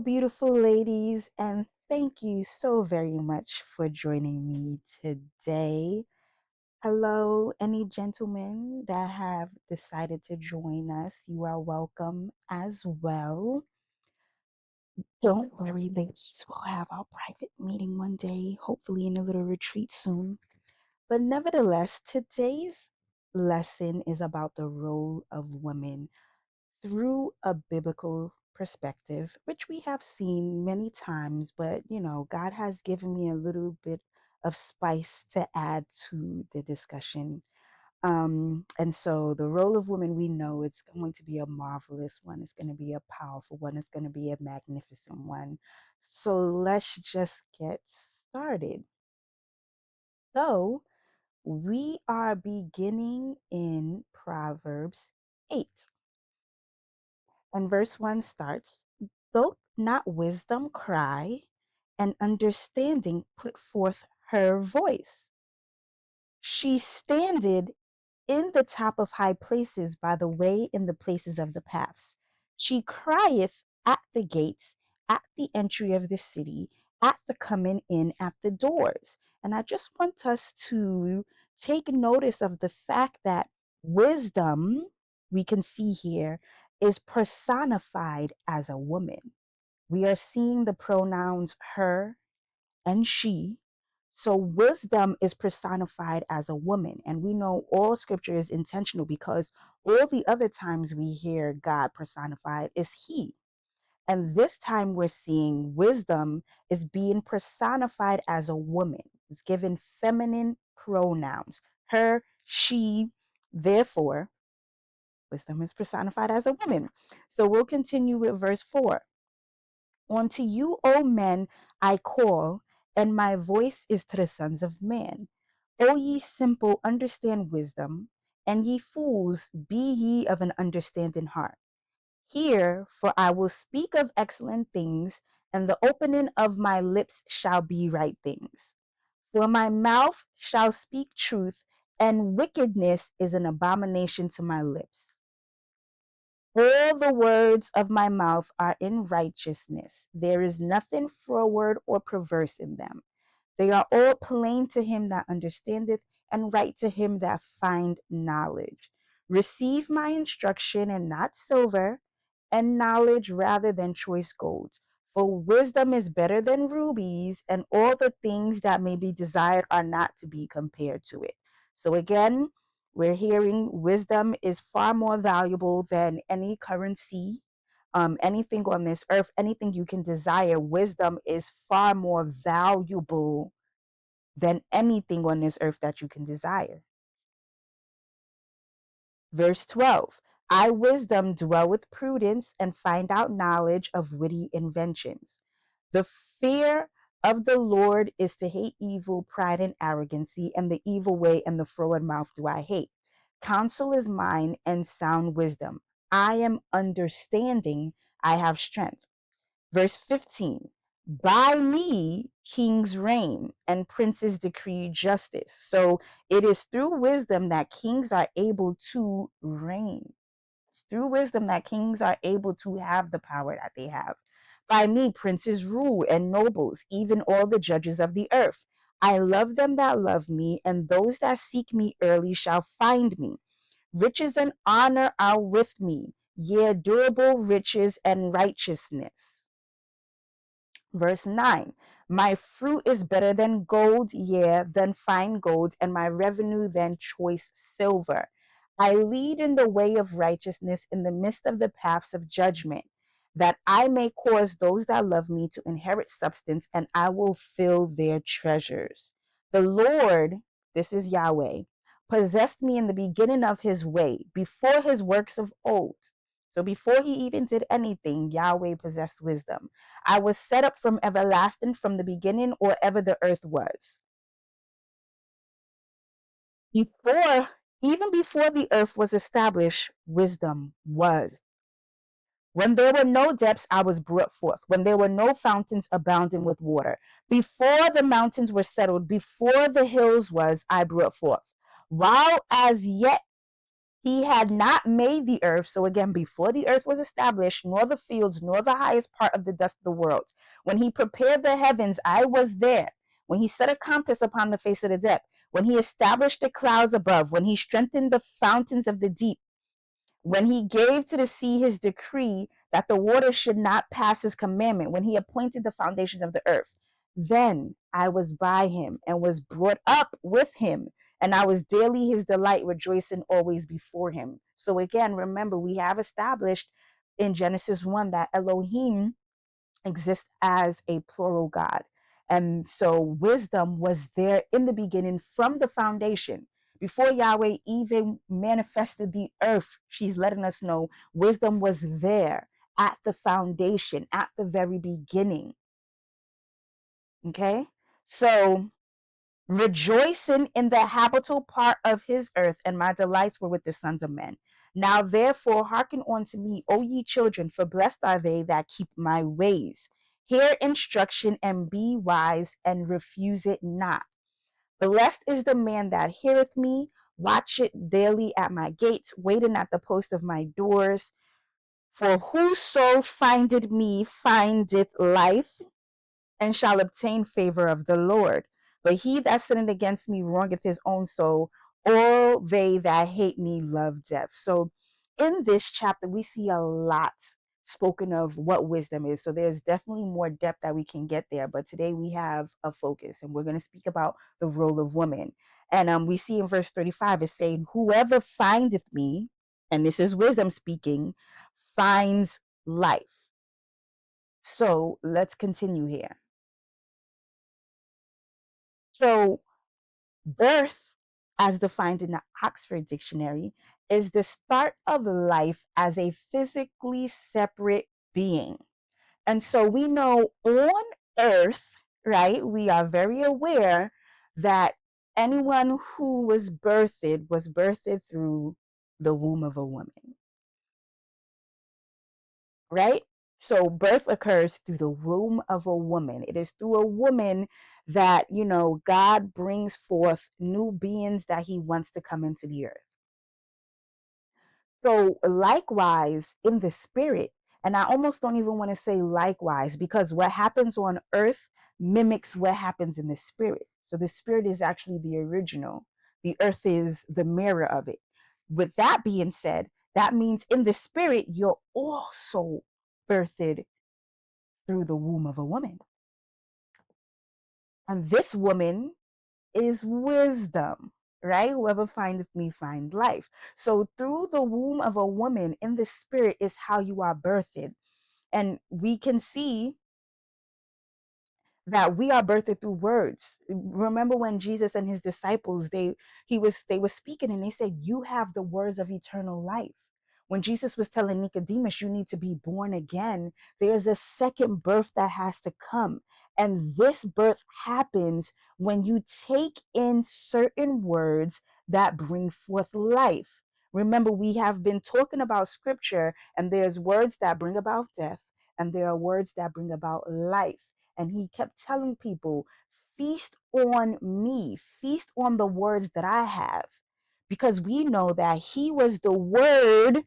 beautiful ladies, and thank you so very much for joining me today. Hello, any gentlemen that have decided to join us, you are welcome as well. Don't worry, ladies, we'll have our private meeting one day, hopefully in a little retreat soon. But nevertheless, today's lesson is about the role of women through a biblical perspective, which we have seen many times, but God has given me a little bit of spice to add to the discussion. And so the role of women, we know it's going to be a marvelous one, it's going to be a powerful one, it's going to be a magnificent one. So let's just get started. So we are beginning in Proverbs 8. And verse 1 starts, "Doth not wisdom cry, and understanding put forth her voice? She standeth in the top of high places, by the way, in the places of the paths. She crieth at the gates, at the entry of the city, at the coming in at the doors." And I just want us to take notice of the fact that wisdom, we can see here, is personified as a woman. We are seeing the pronouns her and she. So wisdom is personified as a woman. And we know all scripture is intentional because all the other times we hear God personified is he. And this time we're seeing wisdom is being personified as a woman. It's given feminine pronouns. Her, she, therefore, wisdom is personified as a woman. So we'll continue with verse 4. "Unto you, O men, I call, and my voice is to the sons of man. O ye simple, understand wisdom, and ye fools, be ye of an understanding heart. Hear, for I will speak of excellent things, and the opening of my lips shall be right things. For my mouth shall speak truth, and wickedness is an abomination to my lips. All the words of my mouth are in righteousness. There is nothing froward or perverse in them. They are all plain to him that understandeth, and right to him that find knowledge. Receive my instruction, and not silver, and knowledge rather than choice gold. For wisdom is better than rubies, and all the things that may be desired are not to be compared to it." So again, we're hearing wisdom is far more valuable than any currency, anything on this earth, anything you can desire. Wisdom is far more valuable than anything on this earth that you can desire. Verse 12, "I, wisdom, dwell with prudence, and find out knowledge of witty inventions. The fear of the Lord is to hate evil, pride, and arrogancy, and the evil way and the froward mouth do I hate. Counsel is mine, and sound wisdom. I am understanding, I have strength." Verse 15, "By me kings reign, and princes decree justice." So it is through wisdom that kings are able to reign. It's through wisdom that kings are able to have the power that they have. "By me princes rule, and nobles, even all the judges of the earth. I love them that love me, and those that seek me early shall find me. Riches and honor are with me, yea, durable riches and righteousness." Verse 9, "My fruit is better than gold, yea, than fine gold, and my revenue than choice silver. I lead in the way of righteousness in the midst of the paths of judgment, that I may cause those that love me to inherit substance, and I will fill their treasures. The Lord," this is Yahweh, "possessed me in the beginning of his way, before his works of old." So before he even did anything, Yahweh possessed wisdom. "I was set up from everlasting, from the beginning, or ever the earth was." Before, even before the earth was established, wisdom was. "When there were no depths, I was brought forth. When there were no fountains abounding with water. Before the mountains were settled, before the hills was, I brought forth. While as yet He had not made the earth. So again, before the earth was established, nor the fields, nor the highest part of the dust of the world. When he prepared the heavens, I was there. When he set a compass upon the face of the depth, when he established the clouds above, when he strengthened the fountains of the deep, when he gave to the sea his decree that the waters should not pass his commandment, when he appointed the foundations of the earth, then I was by him and was brought up with him, and I was daily his delight, rejoicing always before him. So again, remember, we have established in Genesis 1 that Elohim exists as a plural God. And so wisdom was there in the beginning from the foundation. Before Yahweh even manifested the earth, she's letting us know wisdom was there at the foundation, at the very beginning. Okay? So rejoicing in the habitable part of his earth, and my delights were with the sons of men. Now therefore hearken unto me, O ye children, for blessed are they that keep my ways. Hear instruction and be wise, and refuse it not. Blessed is the man that heareth me, watch it daily at my gates, waiting at the post of my doors. For whoso findeth me findeth life, and shall obtain favor of the Lord. But he that sinneth against me wrongeth his own soul. All they that hate me love death. So in this chapter, we see a lot spoken of what wisdom is. So there's definitely more depth that we can get there. But today we have a focus, and we're going to speak about the role of woman. And we see in verse 35, it's saying, whoever findeth me, and this is wisdom speaking, finds life. So let's continue here. So, birth, as defined in the Oxford Dictionary, is the start of life as a physically separate being. And so we know on earth, right, we are very aware that anyone who was birthed through the womb of a woman, right? So birth occurs through the womb of a woman. It is through a woman that, God brings forth new beings that he wants to come into the earth. So likewise in the spirit, and I almost don't even want to say likewise, because what happens on earth mimics what happens in the spirit. So the spirit is actually the original. The earth is the mirror of it. With that being said, that means in the spirit, you're also birthed through the womb of a woman. And this woman is wisdom, right? Whoever findeth me find life. So through the womb of a woman in the spirit is how you are birthed. And we can see that we are birthed through words. Remember when Jesus and his disciples, they were speaking and they said, you have the words of eternal life. When Jesus was telling Nicodemus, you need to be born again, there's a second birth that has to come. And this birth happens when you take in certain words that bring forth life. Remember, we have been talking about scripture, and there's words that bring about death, and there are words that bring about life. And he kept telling people, feast on me, feast on the words that I have. Because we know that he was the word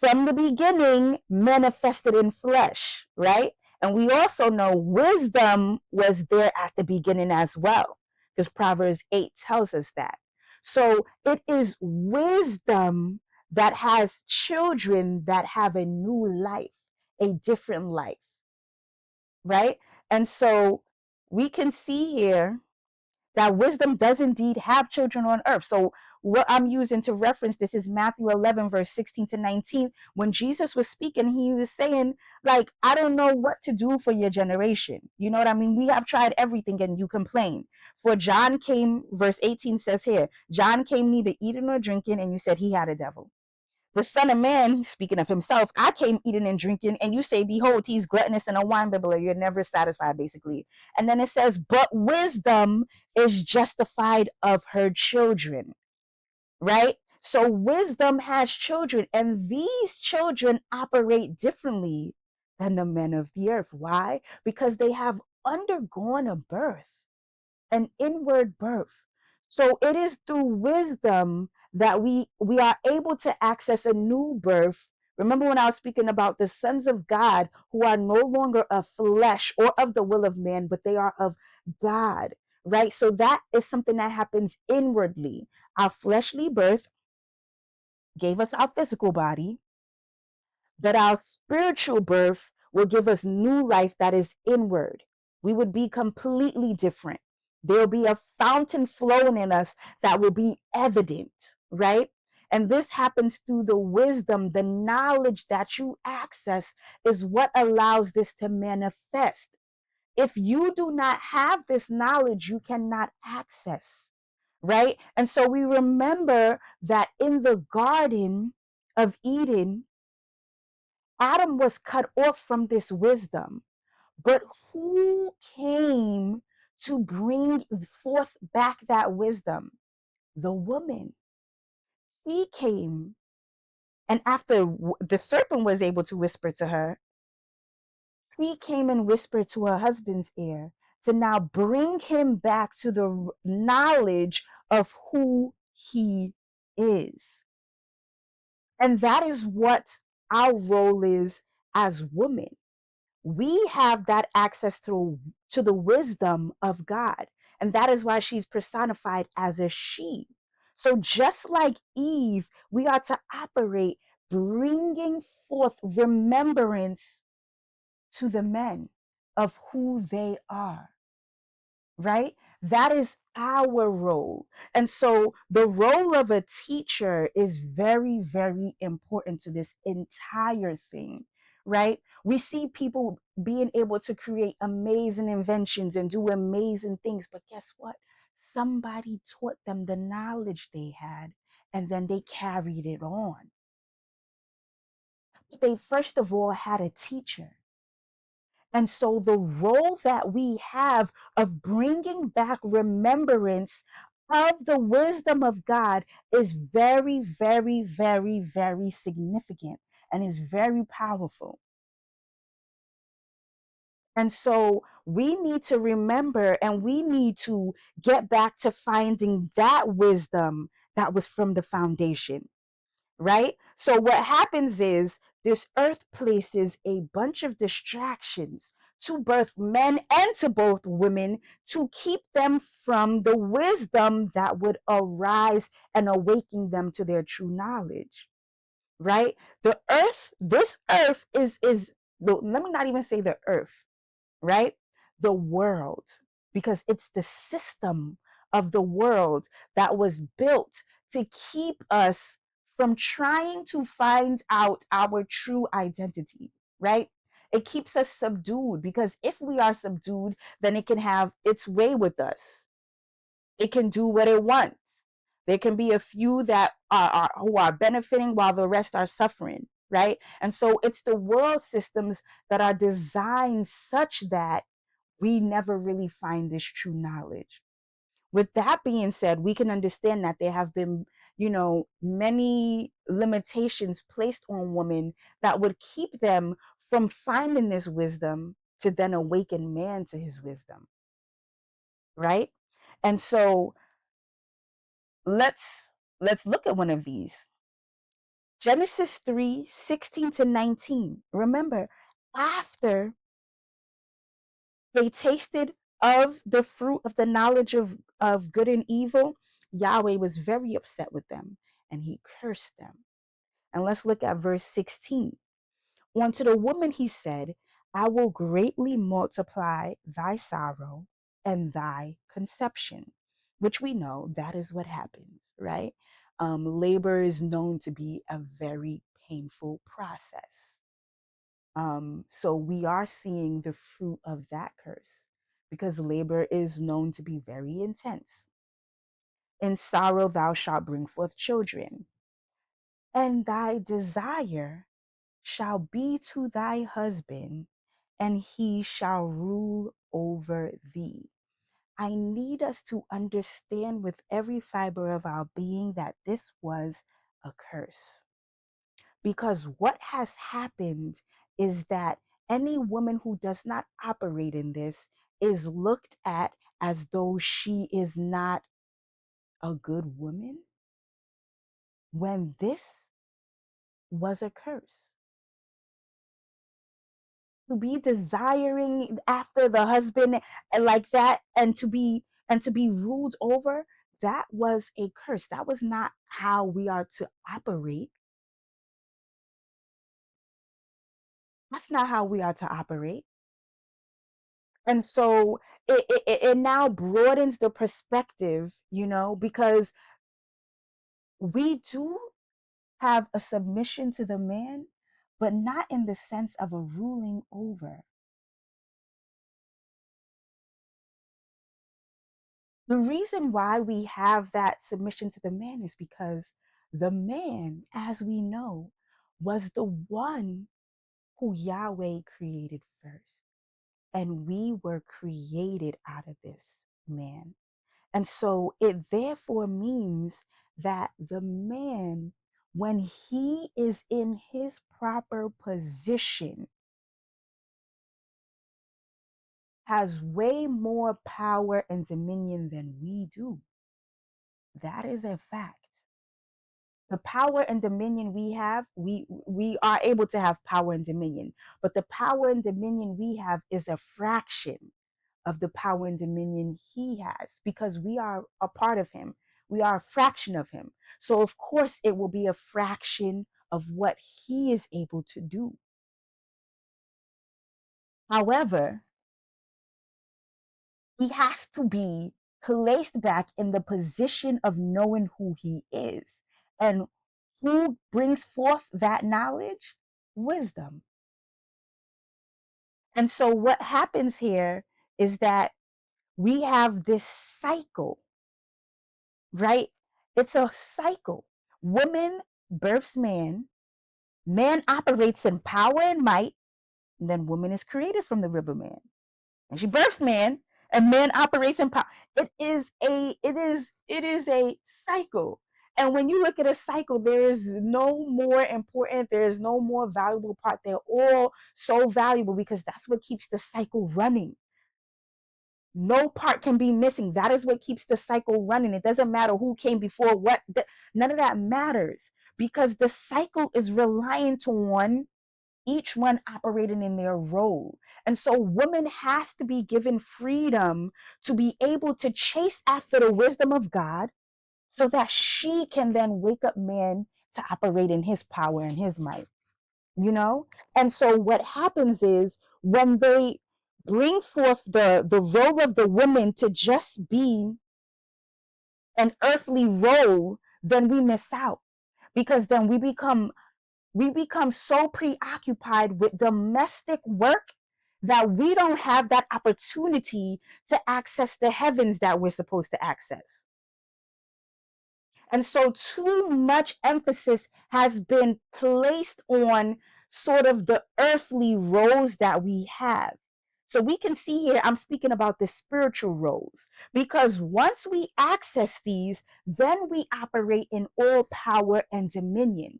from the beginning manifested in flesh, right? And we also know wisdom was there at the beginning as well, because Proverbs 8 tells us that. So it is wisdom that has children that have a new life, a different life, right? And so we can see here that wisdom does indeed have children on earth. So what I'm using to reference this is Matthew 11, verse 16 to 19. When Jesus was speaking, he was saying, like, I don't know what to do for your generation. You know what I mean? We have tried everything and you complain. For John came, verse 18 says here, John came neither eating nor drinking, and you said he had a devil. The Son of Man, speaking of himself, I came eating and drinking, and you say, behold, he's gluttonous and a wine bibbler. You're never satisfied, basically. And then it says, but wisdom is justified of her children, right? So wisdom has children, and these children operate differently than the men of the earth. Why? Because they have undergone a birth, an inward birth. So it is through wisdom that we are able to access a new birth. Remember when I was speaking about the sons of God who are no longer of flesh or of the will of man, but they are of God, right? So that is something that happens inwardly. Our fleshly birth gave us our physical body, but our spiritual birth will give us new life that is inward. We would be completely different. There'll be a fountain flowing in us that will be evident, right? And this happens through the wisdom, the knowledge that you access is what allows this to manifest. If you do not have this knowledge, you cannot access, right? And so we remember that in the Garden of Eden, Adam was cut off from this wisdom. But who came to bring forth back that wisdom? The woman. She came. And after the serpent was able to whisper to her, she came and whispered to her husband's ear to now bring him back to the knowledge of who he is. And that is what our role is as women. We have that access through to the wisdom of God. And that is why she's personified as a she. So just like Eve, we are to operate bringing forth remembrance to the men of who they are, right? That is our role. And so the role of a teacher is very, very important to this entire thing, right? We see people being able to create amazing inventions and do amazing things, but guess what? Somebody taught them the knowledge they had, and then they carried it on. But they first of all had a teacher. And so the role that we have of bringing back remembrance of the wisdom of God is very, very, very, very significant and is very powerful. And so we need to remember and we need to get back to finding that wisdom that was from the foundation, right? So what happens is this earth places a bunch of distractions to both men and to both women to keep them from the wisdom that would arise and awaken them to their true knowledge, right? The earth, this earth is let me not even say the earth, right? The world, because it's the system of the world that was built to keep us from trying to find out our true identity, right? It keeps us subdued because if we are subdued, then it can have its way with us. It can do what it wants. There can be a few that are who are benefiting while the rest are suffering, right? And so it's the world systems that are designed such that we never really find this true knowledge. With that being said, we can understand that there have been, many limitations placed on women that would keep them from finding this wisdom to then awaken man to his wisdom, right? And so let's let's look at one of these. Genesis 3:16 to 19. Remember, after they tasted of the fruit of the knowledge of good and evil, Yahweh was very upset with them and he cursed them. And let's look at verse 16. Unto the woman he said, I will greatly multiply thy sorrow and thy conception, which we know that is what happens, right? Labor is known to be a very painful process. So we are seeing the fruit of that curse because labor is known to be very intense. In sorrow thou shalt bring forth children, and thy desire shall be to thy husband, and he shall rule over thee. I need us to understand with every fiber of our being that this was a curse. Because what has happened is that any woman who does not operate in this is looked at as though she is not a good woman when this was a curse? To be desiring after the husband and like that, and to be ruled over, that was a curse. That was not how we are to operate. That's not how we are to operate. And so it now broadens the perspective, because we do have a submission to the man, but not in the sense of a ruling over. The reason why we have that submission to the man is because the man, as we know, was the one who Yahweh created first. And we were created out of this man. And so it therefore means that the man, when he is in his proper position, has way more power and dominion than we do. That is a fact. The power and dominion we have, we are able to have power and dominion, but the power and dominion we have is a fraction of the power and dominion he has, because we are a part of him. We are a fraction of him. So of course it will be a fraction of what he is able to do. However, he has to be placed back in the position of knowing who he is. And who brings forth that knowledge? Wisdom. And so what happens here is that we have this cycle, right? It's a cycle. Woman births man, man operates in power and might, and then woman is created from the rib of man. And she births man, and man operates in power. It is a cycle. And when you look at a cycle, there is no more important, there is no more valuable part. They're all so valuable because that's what keeps the cycle running. No part can be missing. That is what keeps the cycle running. It doesn't matter who came before what, none of that matters, because the cycle is reliant on each one operating in their role. And so woman has to be given freedom to be able to chase after the wisdom of God so that she can then wake up man to operate in his power and his might, you know? And so what happens is when they bring forth the role of the woman to just be an earthly role, then we miss out, because then we become so preoccupied with domestic work that we don't have that opportunity to access the heavens that we're supposed to access. And so too much emphasis has been placed on sort of the earthly roles that we have. So we can see here, I'm speaking about the spiritual roles, because once we access these, then we operate in all power and dominion.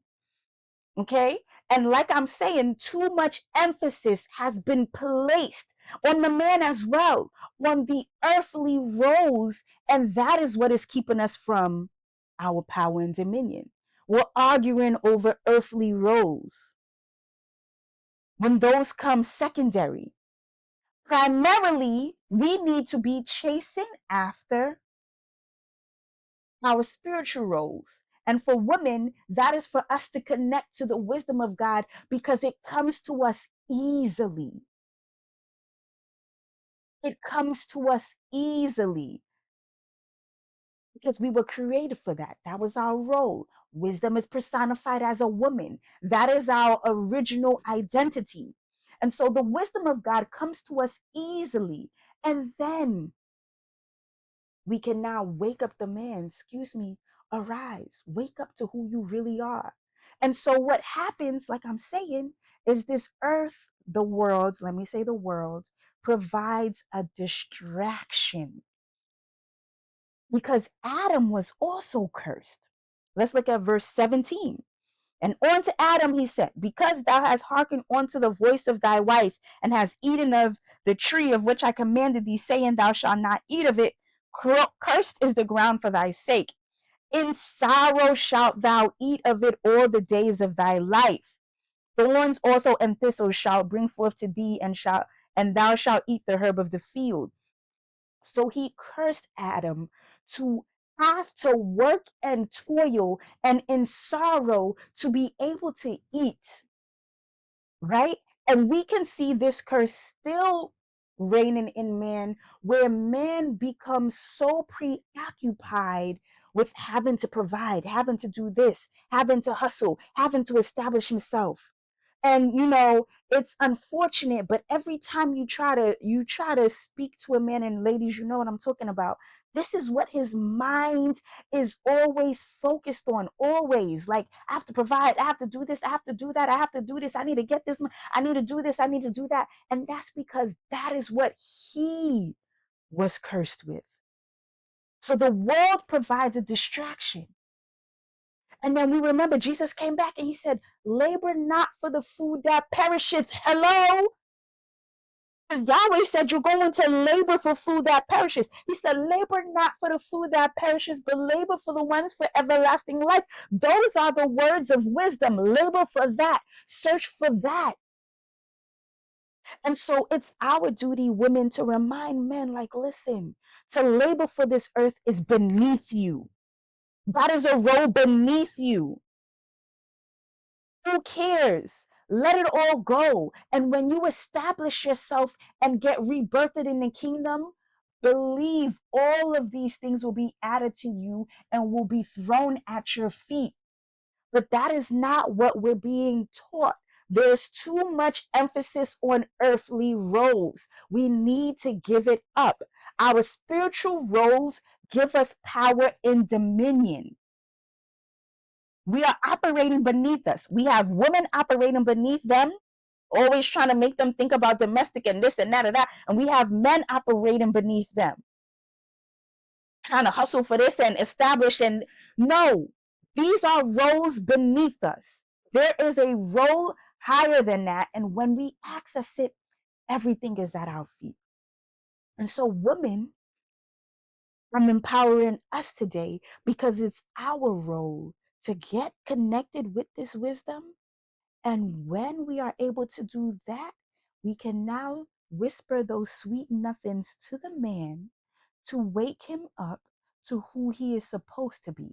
Okay. And like I'm saying, too much emphasis has been placed on the man as well, on the earthly roles. And that is what is keeping us from our power and dominion. We're arguing over earthly roles when those come secondary. Primarily, we need to be chasing after our spiritual roles. And for women, that is for us to connect to the wisdom of God because it comes to us easily. It comes to us easily because we were created for that. That was our role. Wisdom is personified as a woman. That is our original identity. And so the wisdom of God comes to us easily. And then we can now wake up the man, excuse me, arise, wake up to who you really are. And so what happens, like I'm saying, is this earth, the world, let me say the world, provides a distraction because Adam was also cursed. Let's look at verse 17. And unto Adam he said, because thou hast hearkened unto the voice of thy wife, and hast eaten of the tree of which I commanded thee, saying, thou shalt not eat of it, cursed is the ground for thy sake. In sorrow shalt thou eat of it all the days of thy life. Thorns also and thistles shall bring forth to thee, and thou shalt eat the herb of the field. So he cursed Adam to have to work and toil and in sorrow to be able to eat, right? And we can see this curse still reigning in man, where man becomes so preoccupied with having to provide, having to do this, having to hustle, having to establish himself. And it's unfortunate, but every time you try to speak to a man, and ladies, you know what I'm talking about, this is what his mind is always focused on. Always, like, I have to provide, I have to do this, I have to do that, I have to do this, I need to get this, I need to do this, I need to do that. And that's because that is what he was cursed with. So the world provides a distraction. And then we remember Jesus came back and he said, labor not for the food that perisheth. Hello? And Yahweh said, you're going to labor for food that perishes. He said, labor not for the food that perishes, but labor for the ones for everlasting life. Those are the words of wisdom. Labor for that. Search for that. And so it's our duty, women, to remind men, like, listen, to labor for this earth is beneath you. That is a role beneath you. Who cares? Let it all go. And when you establish yourself and get rebirthed in the kingdom, believe all of these things will be added to you and will be thrown at your feet. But that is not what we're being taught. There's too much emphasis on earthly roles. We need to give it up. Our spiritual roles give us power and dominion. We are operating beneath us. We have women operating beneath them, always trying to make them think about domestic and this and that and that. And we have men operating beneath them, trying to hustle for this and establish. And no, these are roles beneath us. There is a role higher than that. And when we access it, everything is at our feet. And so, women, I'm empowering us today because it's our role to get connected with this wisdom. And when we are able to do that, we can now whisper those sweet nothings to the man to wake him up to who he is supposed to be.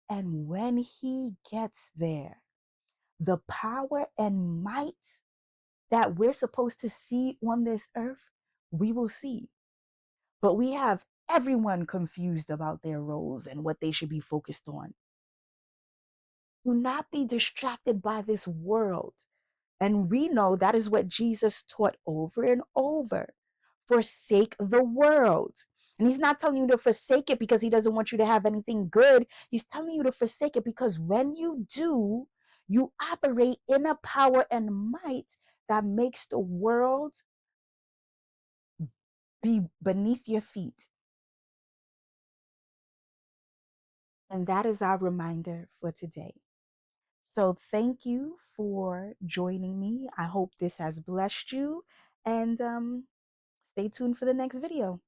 And when he gets there, the power and might that we're supposed to see on this earth, we will see. But we have everyone confused about their roles and what they should be focused on. Do not be distracted by this world. And we know that is what Jesus taught over and over. Forsake the world. And he's not telling you to forsake it because he doesn't want you to have anything good. He's telling you to forsake it because when you do, you operate in a power and might that makes the world be beneath your feet. And that is our reminder for today. So thank you for joining me. I hope this has blessed you. And stay tuned for the next video.